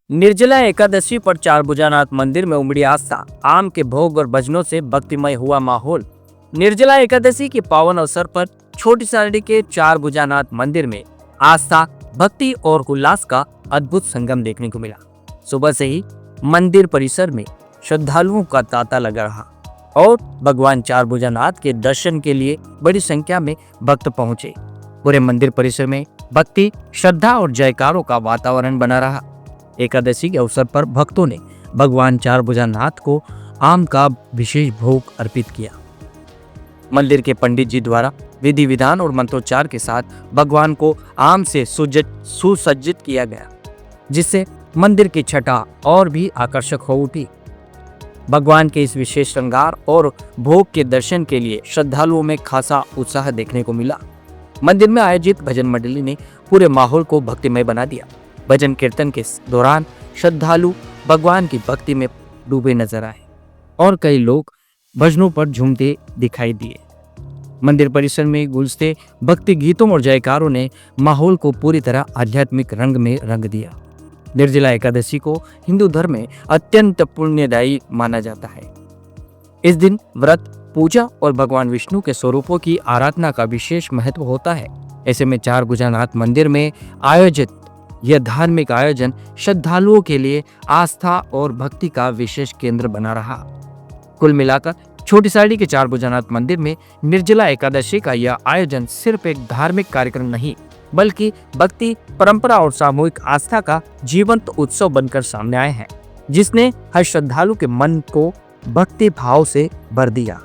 निर्जला एकादशी पर चारभुजानाथ मंदिर में उमड़ी आस्था, आम के भोग और भजनों से भक्तिमय हुआ माहौल। निर्जला एकादशी के पावन अवसर पर छोटी सारडी के चारभुजानाथ मंदिर में आस्था, भक्ति और उल्लास का अद्भुत संगम देखने को मिला। सुबह से ही मंदिर परिसर में श्रद्धालुओं का तांता लगा रहा और भगवान चारभुजानाथ के दर्शन के लिए बड़ी संख्या में भक्त पहुंचे। पूरे मंदिर परिसर में भक्ति, श्रद्धा और जयकारों का वातावरण बना रहा। एकादशी के अवसर पर भक्तों ने भगवान चारभुजानाथ को आम का विशेष भोग अर्पित किया। मंदिर के पंडित जी द्वारा विधि विधान और मंत्रोच्चार के साथ भगवान को आम से सुसज्जित किया गया, जिससे मंदिर की छटा और भी आकर्षक हो उठी। भगवान के इस विशेष श्रृंगार और भोग के दर्शन के लिए श्रद्धालुओं में खासा उत्साह देखने को मिला। मंदिर में आयोजित भजन मंडली ने पूरे माहौल को भक्तिमय बना दिया। भजन कीर्तन के दौरान श्रद्धालु भगवान की भक्ति में डूबे नजर आए और कई लोग भजनों पर झूमते दिखाई दिए। मंदिर परिसर में गूंजते भक्ति गीतों और जयकारों ने माहौल को पूरी तरह आध्यात्मिक रंग में रंग दिया। निर्जला एकादशी को हिंदू धर्म में अत्यंत पुण्यदायी माना जाता है। इस दिन व्रत, पूजा और भगवान विष्णु के स्वरूपों की आराधना का विशेष महत्व होता है। ऐसे में चारभुजानाथ मंदिर में आयोजित यह धार्मिक आयोजन श्रद्धालुओं के लिए आस्था और भक्ति का विशेष केंद्र बना रहा। कुल मिलाकर छोटी सारडी के चारभुजानाथ मंदिर में निर्जला एकादशी का यह आयोजन सिर्फ एक धार्मिक कार्यक्रम नहीं, बल्कि भक्ति, परंपरा और सामूहिक आस्था का जीवंत उत्सव बनकर सामने आए हैं, जिसने हर श्रद्धालु के मन को भक्ति भाव से भर दिया।